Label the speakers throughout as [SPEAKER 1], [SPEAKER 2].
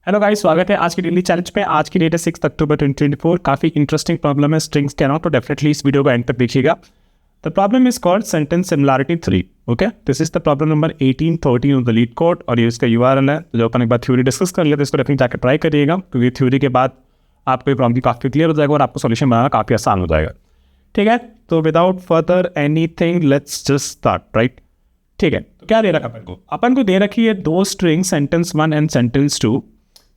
[SPEAKER 1] Hello guys, स्वागत है आज की डेली चैलेंज पे। आज की डेट है 6 अक्टूबर 2024। काफी इंटरेस्टिंग प्रॉब्लम है स्ट्रिंग्स के अलावा, तो डेफिनेटली इस वीडियो को एंड तक देखिएगा। The problem is called sentence similarity 3। Okay, this is the problem number 1813 of the leet code और ये इसका यूआरएल है। तो जो अपन एक बार थ्योरी डिस्कस कर लिया तो इसको डेफिनेटली जाकर ट्राई करिएगा, क्योंकि थ्योरी के बाद आपको ये प्रॉब्लम काफी क्लियर हो जाएगा और आपको सॉल्यूशन बनाना काफी आसान हो जाएगा। ठीक है, तो without further anything let's just start. Right, ठीक है। तो क्या दे रखा अपन को दे रखी है दो string, sentence 1 and sentence 2,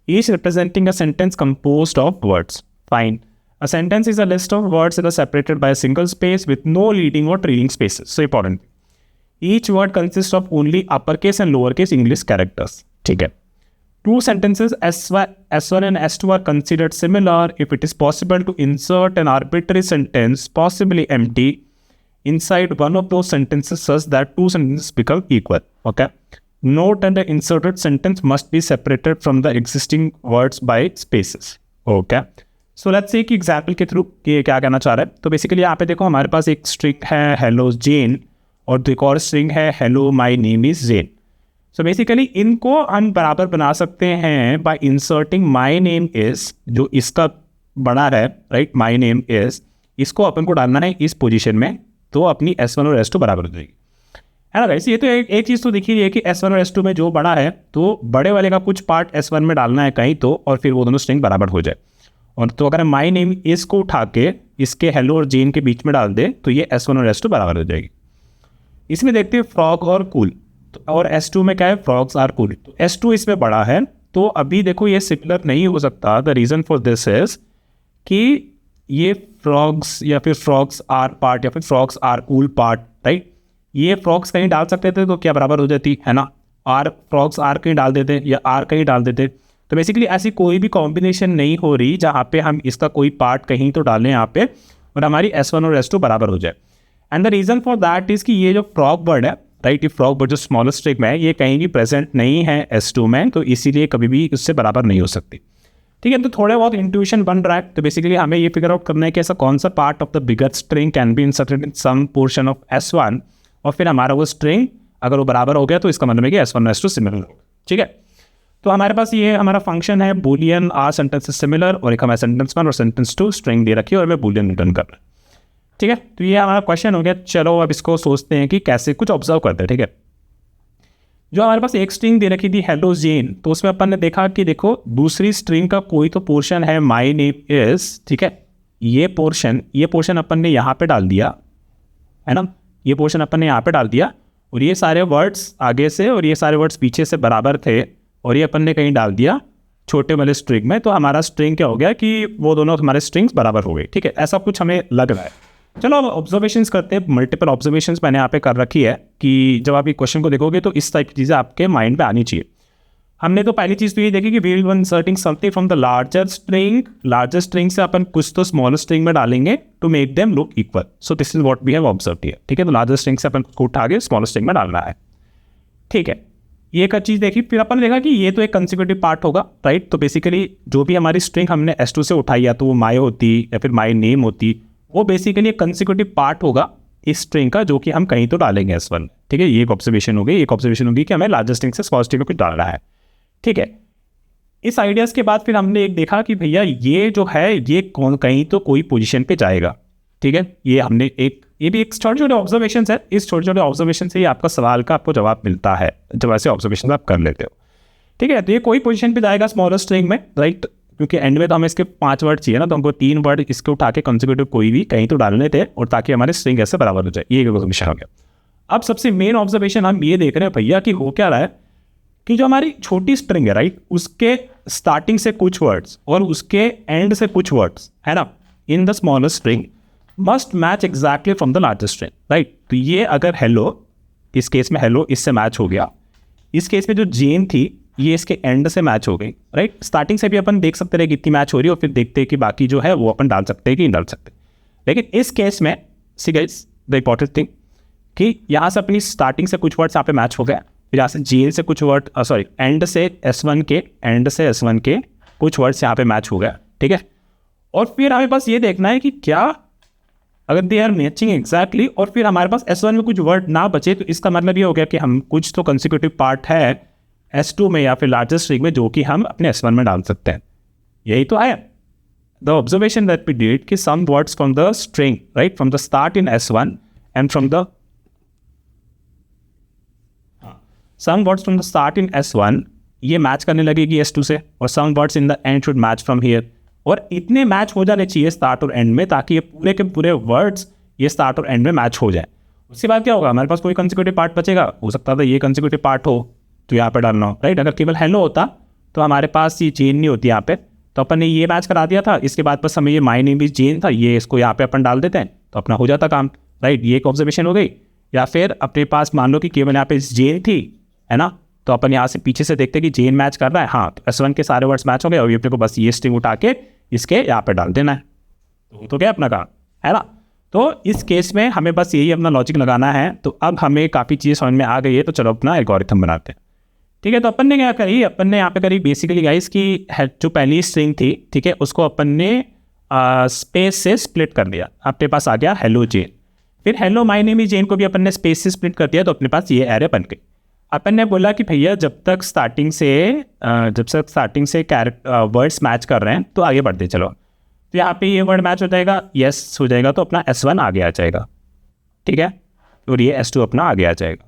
[SPEAKER 1] each representing a sentence composed of words. Fine. A sentence is a list of words that are separated by a single space with no leading or trailing spaces. So important. Each word consists of only uppercase and lowercase English characters. ठीक है. Two sentences S1 and S2 are considered similar if it is possible to insert an arbitrary sentence, possibly empty, inside one of those sentences such that two sentences become equal. Okay. Note that the inserted sentence must be separated from the existing words by spaces. Okay. So let's see कि example के through ये क्या कहना चाह रहा है। तो basically यहाँ पे देखो, हमारे पास एक स्ट्रिंग है हेलो जेन और एक और स्ट्रिंग है hello my name is Jane. So basically इनको हम बराबर बना सकते हैं by inserting my name is, जो इसका बड़ा है, राइट, माय नेम इज, इसको अपन को डालना है इस पोजीशन में, तो अपनी S1 और S2 बराबर हो जाएगी, है ना गाइस। ये तो एक चीज़ तो दिखी रही है कि S1 और S2 में जो बड़ा है तो बड़े वाले का कुछ पार्ट S1 में डालना है कहीं, तो और फिर वो दोनों स्ट्रिंग बराबर हो जाए। और तो अगर माय नेम इस को उठा के इसके हेलो और जेन के बीच में डाल दे तो ये S1 और S2 बराबर हो जाएगी। इसमें देखते हैं फ्रॉग और कूल, तो और S2 में क्या है, फ्रॉग्स आर कूल। तो S2 इसमें बड़ा है, तो अभी देखो ये सिमिलर नहीं हो सकता। The reason for this is कि ये फ्रॉग्स या फिर फ्रॉग्स आर पार्ट या फिर frogs are cool part, right, ये फ्रॉग्स कहीं डाल सकते थे तो क्या बराबर हो जाती है ना, आर फ्रॉग्स आर कहीं डाल देते या आर कहीं डाल देते। तो बेसिकली ऐसी कोई भी कॉम्बिनेशन नहीं हो रही जहाँ पे हम इसका कोई पार्ट कहीं तो डालें यहाँ पे और हमारी S1 और S2 बराबर हो जाए। And the reason for that is कि ये जो फ्रॉग वर्ड है, राइट, ये फ्रॉग वर्ड जो स्मॉलेस्ट स्ट्रिंग में है, ये कहीं भी प्रेजेंट नहीं है S2 में, तो इसीलिए कभी भी उससे बराबर नहीं हो सकती। ठीक है, तो थोड़े बहुत इंट्यूशन बन रहा है। तो बेसिकली हमें ये फिगर आउट करना है कि ऐसा कौन सा part of the bigger string can be inserted in some portion of S1, और फिर हमारा वो स्ट्रिंग अगर वो बराबर हो गया तो इसका मतलब है कि S1 और S2 सिमिलर होगा। ठीक है, तो हमारे पास ये हमारा फंक्शन है बूलियन आर सेंटेंस सिमिलर, और एक हमारा सेंटेंस 1 और सेंटेंस 2 स्ट्रिंग दे रखी है और हमें बूलियन रिटर्न करना है। ठीक है, तो ये हमारा क्वेश्चन हो गया। चलो अब इसको सोचते हैं कि कैसे कुछ ऑब्जर्व करते हैं। ठीक है, जो हमारे पास एक स्ट्रिंग दे रखी थी हेलो जेन, तो उसमें अपन ने देखा कि देखो दूसरी स्ट्रिंग का कोई तो पोर्शन है माई नेम इज, ठीक है, ये पोर्शन अपन ने यहाँ पे डाल दिया, है ना, ये पोर्शन अपन ने यहाँ पे डाल दिया, और ये सारे वर्ड्स आगे से और ये सारे वर्ड्स पीछे से बराबर थे, और ये अपन ने कहीं डाल दिया छोटे वाले स्ट्रिंग में, तो हमारा स्ट्रिंग क्या हो गया कि वो दोनों हमारे स्ट्रिंग्स बराबर हो गई। ठीक है, ऐसा कुछ हमें लग रहा है। चलो अब ऑब्जर्वेशंस करते हैं। मल्टीपल ऑब्जर्वेशंस मैंने यहाँ पे कर रखी है कि जब आप ये क्वेश्चन को देखोगे तो इस टाइप की चीज़ें आपके माइंड पे आनी चाहिए। हमने तो पहली चीज़ तो ये देखी कि we will inserting something from the larger string से अपन कुछ तो स्मॉलर स्ट्रिंग में डालेंगे to make them look equal. So this is what we have observed here. ठीक है, तो लार्जर स्ट्रिंग से अपन को उठा के स्मॉलर स्ट्रिंग में डालना है। ठीक है, ये एक चीज़ देखी। फिर अपन ने देखा कि ये तो एक कंसेक्यूटिव पार्ट होगा, राइट। तो बेसिकली जो भी हमारी स्ट्रिंग हमने S2 से उठाई, या तो वो माई होती या फिर माई नेम होती, वो बेसिकली एक कंसेक्यूटिव पार्ट होगा इस स्ट्रिंग का, जो कि हम कहीं तो डालेंगे S1। ठीक है, ये एक ऑब्जर्वेशन हो गई। एक ऑब्जर्वेशन होगी कि हमें लार्जर स्ट्रिंग से स्मॉल स्ट्रिंग में कुछ डालना है। ठीक है, इस आइडियाज़ के बाद फिर हमने एक देखा कि भैया ये जो है ये कहीं तो कोई पोजीशन पे जाएगा। ठीक है, ये भी एक छोटे छोटे ऑब्जर्वेशन है। इस छोटे छोटे ऑब्जर्वेशन से ही आपका सवाल का आपको जवाब मिलता है, जब ऐसे ऑब्जर्वेशन आप कर लेते हो। ठीक है, तो ये कोई पोजीशन पे जाएगा स्मॉलर स्ट्रिंग में, राइट, क्योंकि एंड में तो हमें इसके 5 वर्ड चाहिए ना, तो हमको 3 वर्ड इसके उठा के कंसेक्यूटिव कोई भी कहीं तो डालने थे, और ताकि हमारे स्ट्रिंग ऐसे बराबर हो जाए। ये एक ऑब्जर्वेशन हो गया। अब सबसे मेन ऑब्जर्वेशन हम ये देख रहे हैं भैया कि हो क्या रहा है कि जो हमारी छोटी स्ट्रिंग है, राइट, उसके स्टार्टिंग से कुछ वर्ड्स और उसके एंड से कुछ वर्ड्स, है ना, in the smaller string must match exactly from the larger string, right. तो ये अगर हेलो, इस केस में हेलो इससे मैच हो गया, इस केस में जो जेन थी ये इसके एंड से मैच हो गई, राइट। स्टार्टिंग से भी अपन देख सकते रहे कितनी मैच हो रही है, और फिर देखते हैं कि बाकी जो है वो अपन डाल सकते हैं कि नहीं डाल सकते। लेकिन इस केस में see guys the important thing कि यहाँ से अपनी स्टार्टिंग से कुछ वर्ड्स यहाँ पे मैच हो गया, फिर यहाँ से जेन से कुछ वर्ड एंड से S1 के कुछ वर्ड्स यहाँ पे मैच हो गया। ठीक है, और फिर हमें बस ये देखना है कि क्या अगर दे आर मैचिंग एग्जैक्टली, और फिर हमारे पास S1 में कुछ वर्ड ना बचे, तो इसका मतलब ये हो गया कि हम कुछ तो कंसेक्यूटिव पार्ट है S2 में या फिर लार्जेस्ट स्ट्रिंग में, जो कि हम अपने S1 में डाल सकते हैं। यही तो है the observation that we did कि some words from the string, right, from the start in S1 and from the some words from the start in S1 ये मैच करने लगेगी S2 से, और some words in the end should match from here. और इतने match हो जाने चाहिए स्टार्ट और एंड में, ताकि ये पूरे के पूरे वर्ड्स ये स्टार्ट और एंड में मैच हो जाए। उसके बाद क्या होगा, हमारे पास कोई कंसेक्यूटिव पार्ट बचेगा। हो सकता था ये कंसेक्यूटिव पार्ट हो तो यहाँ पे डालना हो, राइट। अगर केवल हेलो होता तो हमारे पास ये चेन नहीं होती यहाँ पे, तो अपन ने ये मैच करा दिया था। इसके बाद बस हमें ये माय नेम इज जेन था, ये इसको यहाँ पे अपन डाल देते हैं तो अपना हो जाता काम, राइट। ये एक ऑब्जर्वेशन हो गई। या फिर अपने पास मान लो कि केवल यहाँ पे जेन थी, है ना, तो अपन यहाँ से पीछे से देखते कि जेन मैच कर रहा है, हाँ, तो S1 के सारे वर्ड्स मैच हो गए, और अपने को बस ये स्ट्रिंग उठा के इसके यहाँ पे डाल देना है, तो क्या अपना काम है ना। तो इस केस में हमें बस यही अपना लॉजिक लगाना है। तो अब हमें काफ़ी चीज़ें समझ में आ गई है, तो चलो अपना एल्गोरिथम बनाते हैं। ठीक है, तो अपन ने क्या करी, अपन ने यहाँ पे करी बेसिकली गाइस की जो पहली स्ट्रिंग थी, ठीक है, उसको अपन ने स्पेस से स्प्लिट कर दिया। अपने पास आ गया हेलो जेन। फिर हेलो माय नेम इज जेन को भी अपन ने स्पेस से स्प्लिट कर दिया, तो अपने पास ये एरे बन गई। अपन ने बोला कि भैया जब तक स्टार्टिंग से वर्ड्स मैच कर रहे हैं तो आगे बढ़ते चलो। तो यहाँ पे ये वर्ड मैच हो जाएगा, यस हो जाएगा, तो अपना S1 आगे आ जाएगा, ठीक है, और ये S2 अपना आगे आ जाएगा।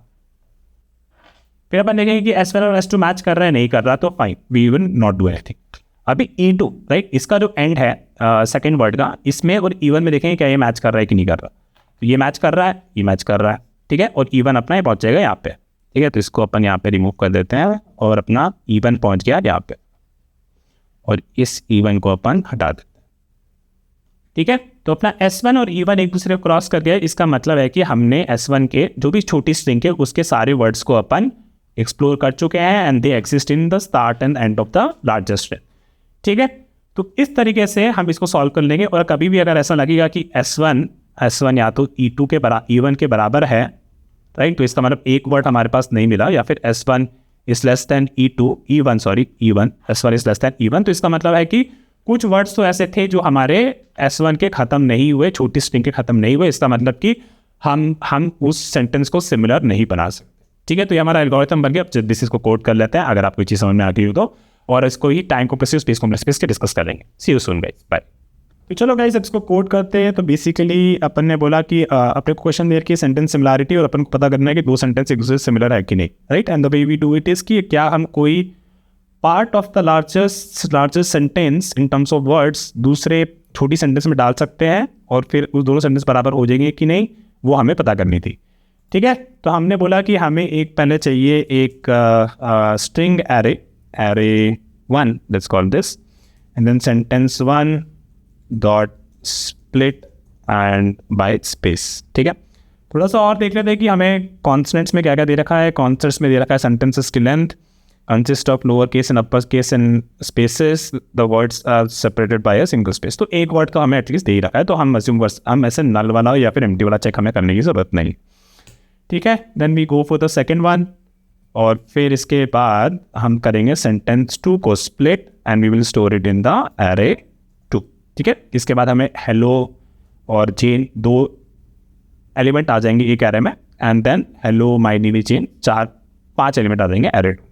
[SPEAKER 1] फिर अपन देखेंगे कि S1 और S2 मैच कर रहा है, नहीं कर रहा, तो fine, we will not do anything. अभी E2, राइट, इसका जो एंड है सेकेंड वर्ड का, इसमें और E1 में देखेंगे क्या ये मैच कर रहा है कि नहीं कर रहा। तो ये मैच कर रहा है, ये मैच कर रहा है, ठीक है, और E1 अपना ये पहुँच जाएगा यहाँ पे, ठीक है। तो इसको अपन यहाँ पे रिमूव कर देते हैं, और अपना E1 पहुँच गया यहाँ पे, और इस E1 को अपन हटा देते हैं, ठीक है। तो अपना S1 और E1 एक दूसरे को क्रॉस कर दिया। इसका मतलब है कि हमने S1 के जो भी छोटी स्ट्रिंग है उसके सारे वर्ड्स को अपन एक्सप्लोर कर चुके हैं, and they exist in the start and end of the largest string, ठीक है। तो इस तरीके से हम इसको सॉल्व कर लेंगे। और कभी भी अगर ऐसा लगेगा कि S1 या तो E1 के बराबर है, राइट, तो इसका मतलब एक वर्ड हमारे पास नहीं मिला, या फिर S1 is less than E1, S1 is less than E1, तो इसका मतलब है कि कुछ वर्ड्स तो ऐसे थे जो हमारे S1 के ख़त्म नहीं हुए, छोटी स्ट्रिंग के ख़त्म नहीं हुए। इसका मतलब कि हम उस सेंटेंस को सिमिलर नहीं बना सकते, ठीक है। तो ये हमारा एल्गोरिथम बन गया। अब जल्दी से इसको कोड कर लेते हैं, अगर आपको चीज़ समझ में आती हो तो, और इसको ही टाइम कॉम्प्रेसिव स्पेस कॉम्प्लेक्स के डिस्कस करेंगे। सी यू सून गाइस, बाय। तो चलो गाइस अब इसको कोड करते हैं। तो बेसिकली अपन ने बोला कि अपने को क्वेश्चन दे कि सेंटेंस सिमिलरिटी, और अपन को पता करना है कि दो सेंटेंस एक दूसरे से सिमिलर है कि नहीं, right. And the way we do it is कि क्या हम कोई part of the largest sentence in terms of words दूसरे छोटी सेंटेंस में डाल सकते हैं, और फिर उस दोनों सेंटेंस बराबर हो जाएंगे कि नहीं, वो हमें पता करनी थी, ठीक है। तो हमने बोला कि हमें एक पहले चाहिए एक string array 1, let's call this, and then sentence 1 dot split and by space, ठीक है। थोड़ा सा और देख लेते हैं कि हमें कॉन्सोनेंट्स में क्या क्या दे रखा है। कॉन्सोनेंट्स में दे रखा है सेंटेंसेस की length consist of lower case and upper case and spaces, the words are separated by a single space। तो एक वर्ड तो हमें एटलीस्ट दे ही रखा है, तो हम ऐसे नल वाला या फिर एम्प्टी वाला चेक हमें करने की ज़रूरत नहीं, ठीक है। Then we go for the second one, और फिर इसके बाद हम करेंगे सेंटेंस 2 को split and we will store it in the array 2, ठीक है। इसके बाद हमें हेलो और जेन 2 एलिमेंट आ जाएंगे एक एरे में, and then hello my name is Jane 5 element आ जाएंगे एरे 2,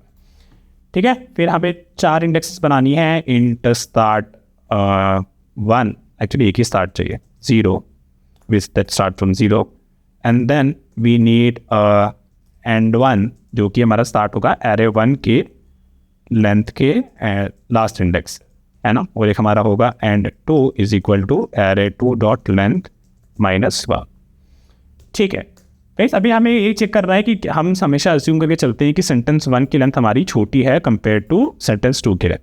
[SPEAKER 1] ठीक है। फिर हमें 4 इंडेक्सेस बनानी है। इंट स्टार्ट 1, एक्चुअली एक ही स्टार्ट चाहिए, 0 which that start from 0, and then we need end 1 जो कि हमारा स्टार्ट होगा एरे 1 के लेंथ के लास्ट इंडेक्स, है ना। और एक हमारा होगा end 2 is equal to array 2 dot length -1, ठीक है। गाइस अभी हमें ये चेक कर रहा है कि हम हमेशा अज्यूम करके चलते हैं कि सेंटेंस 1 की लेंथ हमारी छोटी है कंपेयर टू सेंटेंस 2 के लेंथ,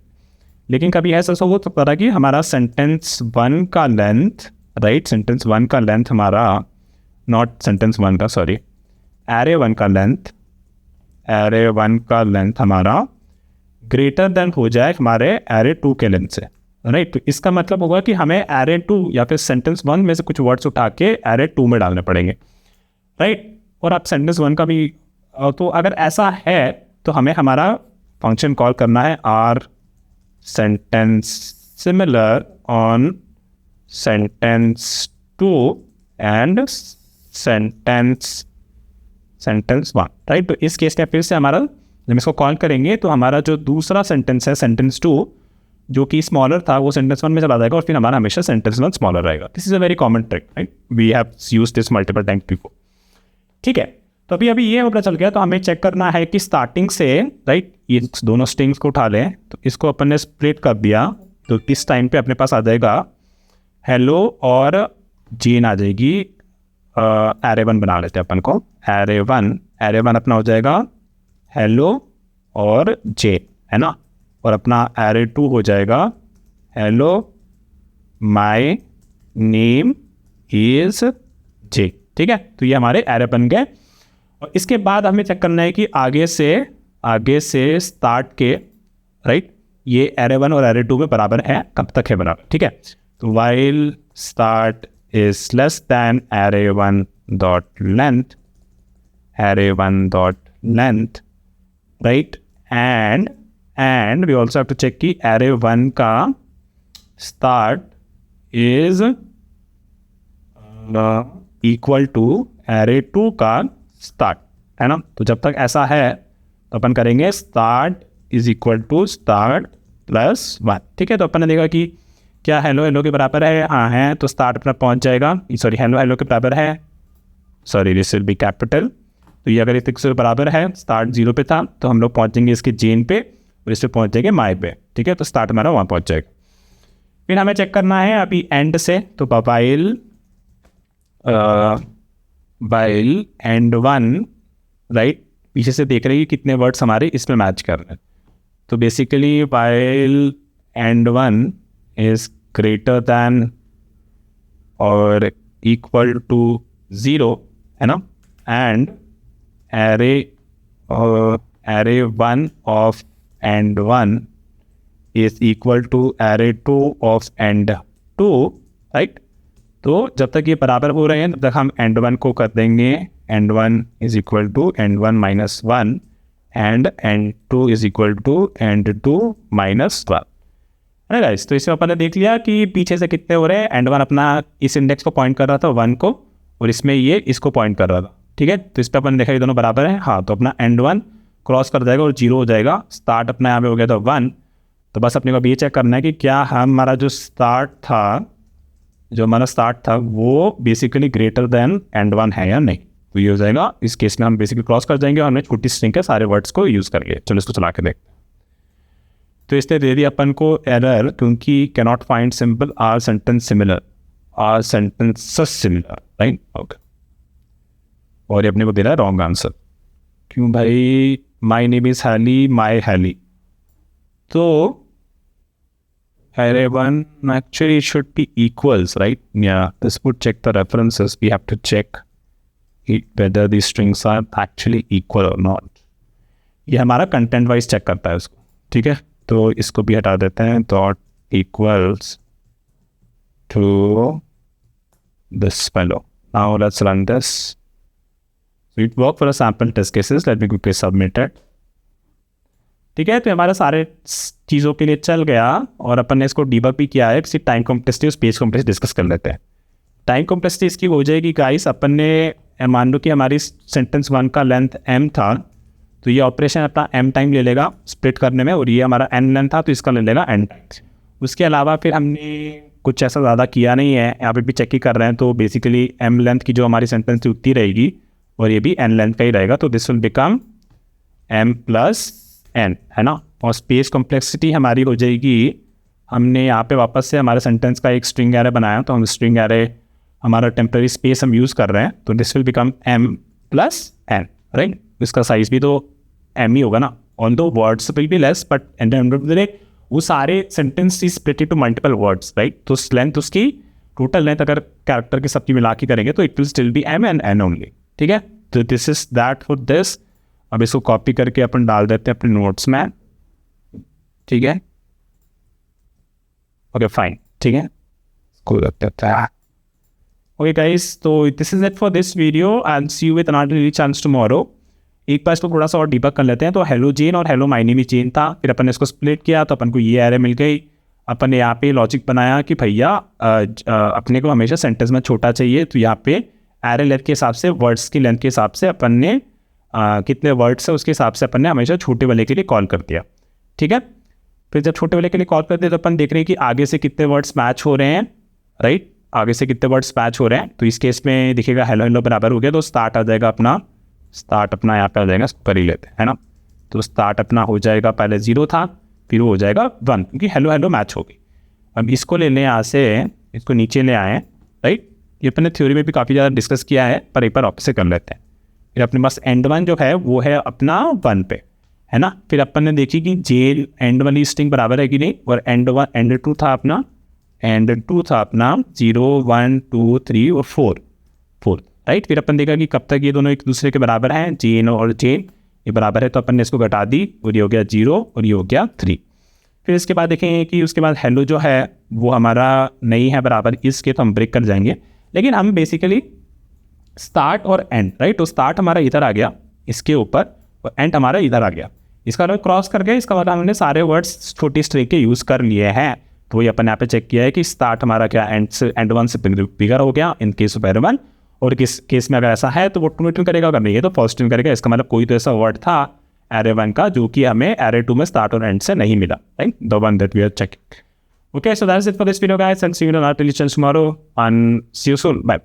[SPEAKER 1] लेकिन कभी ऐसा हो सकता है कि हमारा सेंटेंस 1 का लेंथ, राइट, सेंटेंस 1 का लेंथ हमारा, नॉट सेंटेंस 1 का, सॉरी, एरे 1 का लेंथ हमारा ग्रेटर देन हो जाए हमारे एरे 2 के लेंथ से, राइट। तो इसका मतलब होगा कि हमें एरे 2 या फिर सेंटेंस 1 में से कुछ वर्ड्स उठा के एरे 2 में डालने पड़ेंगे, राइट। और आप सेंटेंस 1 का भी, तो अगर ऐसा है तो हमें हमारा फंक्शन कॉल करना है are sentence similar on sentence 2 and sentence 1, right. तो इस केस में फिर से हमारा जब इसको कॉल करेंगे तो हमारा जो दूसरा सेंटेंस है सेंटेंस 2 जो कि स्मॉलर था वो सेंटेंस 1 में चला जाएगा और फिर हमारा हमेशा सेंटेंस 1 स्मॉलर रहेगा. This is a very common trick, right? We have used this multiple times before. ठीक है, तो अभी ये पता चल गया. तो हमें चेक करना है कि स्टार्टिंग से, राइट, ये दोनों स्ट्रिंग्स को उठा लें. तो इसको अपन ने स्प्लिट कर दिया तो इस टाइम पे अपने पास आ जाएगा हेलो और जेन आ जाएगी. एरे 1 बना लेते हैं अपन को. एरे वन अपना हो जाएगा हेलो और जे, है ना. और अपना एरे 2 हो जाएगा हेलो माय नेम इज जे. ठीक है, तो ये हमारे एरे बन गए. और इसके बाद हमें चेक करना है कि आगे से स्टार्ट के, राइट, ये एरे 1 और एरे 2 में बराबर है, कब तक है बराबर. ठीक है, तो while start is less than array 1 dot length, right. And we also have to check कि एरे 1 का start is equal to array 2 का स्टार्ट, है ना. तो जब तक ऐसा है तो अपन करेंगे start is equal to start plus 1. ठीक है, तो अपन ने देखा कि क्या हेलो के बराबर है. हाँ है, तो स्टार्ट अपना पहुंच जाएगा. सॉरी, हेलो के बराबर है. Sorry, this will be capital. तो ये अगर इस बराबर है, स्टार्ट 0 पे था, तो हम लोग पहुंचेंगे इसके जेन पे और इस पे पहुँच जाएंगे माई पे. ठीक है, तो स्टार्ट हमारा वहाँ पहुँच जाएगा. फिर हमें चेक करना है अभी एंड से. तो वाइल एंड 1, राइट, पीछे से देख रहे हैं कि कितने वर्ड्स हमारे इसमें मैच कर रहे हैं. तो basically while end 1 is greater than और इक्वल टू 0, है ना. And array 1 of end 1 is equal to array 2 of end 2, right. तो जब तक ये बराबर हो रहे हैं तब तक हम एंड 1 को कर देंगे end 1 is equal to end 1 minus 1 end 2 is equal to end 2 minus 1, है गाइस. तो इसमें अपन ने देख लिया कि पीछे से कितने हो रहे हैं. एंड 1 अपना इस इंडेक्स को पॉइंट कर रहा था 1 को, और इसमें ये इसको पॉइंट कर रहा था. ठीक है, तो इस पर अपन देखा ये दोनों बराबर हैं. हाँ, तो अपना एंड 1 क्रॉस कर जाएगा और 0 हो जाएगा. स्टार्ट अपना यहाँ पे हो गया था 1. तो बस अपने को ये चेक करना है कि क्या हमारा जो हमारा स्टार्ट था वो बेसिकली ग्रेटर देन एंड 1 है या नहीं. तो ये हो जाएगा. इस केस में हम बेसिकली क्रॉस कर जाएंगे और हमने छोटी स्ट्रिंग के सारे वर्ड्स को यूज़ करेंगे. चलो इसको चला के देखते हैं. तो इसने दे दिया अपन को एरर, क्योंकि cannot find simple are sentences similar, right. Okay, और ये अपने को दे रहा है रॉन्ग आंसर. क्यों भाई? My name is Hailey, my Hailey. तो array 1 actually should be equals, right? Yeah, this would check the references. We have to check whether these strings are actually equal or not. ये हमारा content wise check करता है उसको. ठीक है, तो इसको भी हटा देते हैं. Dot equals to this fellow. Now let's run this. So it worked for a sample test cases. Let me quickly submit it. ठीक है, तो हमारा सारे चीज़ों के लिए चल गया और अपन ने इसको डीबग भी किया है. किसी टाइम कॉम्प्लेक्सिटी और स्पेस कॉम्प्लेक्सिटी डिस्कस कर लेते हैं. टाइम कॉम्प्लेक्सिटी इसकी हो जाएगी गाइस. अपन ने मान लो कि हमारी सेंटेंस 1 का लेंथ m था, तो ये ऑपरेशन अपना m टाइम ले लेगा स्प्लिट करने में, और ये हमारा n लेंथ था तो इसका ले लेगा n टाइम्स. उसके अलावा फिर हमने कुछ ऐसा ज़्यादा किया नहीं है. यहाँ पे भी चेक ही कर रहे हैं. तो बेसिकली m लेंथ की जो हमारी सेंटेंस थी उतनी रहेगी और ये भी n लेंथ का ही रहेगा. तो this will become m plus n, है ना. और स्पेस कॉम्प्लेक्सिटी हमारी हो जाएगी, हमने यहाँ पे वापस से हमारे सेंटेंस का एक स्ट्रिंग एरे बनाया, तो हम स्ट्रिंग एरे हमारा टेम्प्रेरी स्पेस हम यूज़ कर रहे हैं. तो this will become m plus n, right. इसका साइज भी तो m ही होगा ना. ऑन दो words will be less, but end of the day वो सारे sentence is split into multiple words, right. तो लेंथ उसकी टोटल लेंथ अगर कैरेक्टर की सबकी मिला के करेंगे तो it will still be m and n only. ठीक है, तो this is that for this. अब इसको कॉपी करके अपन डाल देते हैं अपने नोट्स में. ठीक है, ओके फाइन. ठीक है, ओके गाइस, तो this is it for this video. And see you with another chance tomorrow. एक बार इसको थोड़ा सा और डीबग कर लेते हैं. तो हेलो जेन और हेलो माय नेम इज जेन था, फिर अपन ने इसको स्प्लिट किया तो अपन को ये एरे मिल गई. अपन ने यहाँ पे लॉजिक बनाया कि भैया अपने को हमेशा सेंटेंस में छोटा चाहिए, तो यहाँ पे एरे लेंथ के हिसाब से, वर्ड्स की लेंथ के हिसाब से अपन ने कितने वर्ड्स है उसके हिसाब से अपन ने हमेशा छोटे वाले के लिए कॉल कर दिया, ठीक है। फिर जब छोटे वाले के लिए कॉल कर दिया तो अपन देख रहे हैं कि आगे से कितने वर्ड्स मैच हो रहे हैं, राइट, आगे से कितने वर्ड्स मैच हो रहे हैं। तो इस केस में देखिएगा हेलो हेलो बराबर हो गया, तो स्टार्ट आ जाएगा अपना, स्टार्ट अपना यहाँ पे आ जाएगा, कर ही लेते हैं, है ना। तो स्टार्ट अपना हो जाएगा, पहले 0 था, फिर वो हो जाएगा 1, क्योंकि हेलो हेलो मैच हो गई। अब इसको ले लें यहाँ से, इसको नीचे ले आए, राइट। ये अपने थ्योरी में भी काफ़ी ज़्यादा डिस्कस किया है, पर एक बार वापस से कर लेते हैं। फिर अपने पास एंड 1 जो है वो है अपना 1 पे, है ना। फिर अपन ने देखी कि जे एंड वाली स्ट्रिंग बराबर है कि नहीं, और एंड 2 था अपना, एंड 2 था अपना 0 1 2 3 और 4, राइट। फिर अपन देखा कि कब तक ये दोनों एक दूसरे के बराबर हैं, जेन और जेन ये बराबर है, तो अपन ने इसको घटा दी और ये हो गया 0 और ये हो गया 3। फिर इसके बाद देखेंगे कि उसके बाद हेलो जो है वो हमारा नहीं है बराबर, इसके तो हम ब्रेक कर जाएंगे। लेकिन हम बेसिकली स्टार्ट और एंड, राइट, तो स्टार्ट हमारा इधर आ गया इसके ऊपर और एंड हमारा इधर आ गया, इसका मतलब क्रॉस कर गया, इसका मतलब हमने सारे वर्ड्स छोटी स्ट्रिंग के यूज़ कर लिए हैं। तो ये अपन यहाँ पे चेक किया है कि स्टार्ट हमारा क्या एंड 1 से बिगर हो गया इन केस ऑफ एरे 1, और किस केस में अगर ऐसा है तो वो 2 रिटर्न करेगा, अगर नहीं है तो फर्स्ट रिटर्न करेगा। इसका मतलब कोई तो ऐसा वर्ड था एरे 1 का जो कि हमें एरे 2 में स्टार्ट और एंड से नहीं मिला, right, the one that we are checking. Okay, so that's it for this video, guys, and see you in another lesson tomorrow, and see you soon. Bye.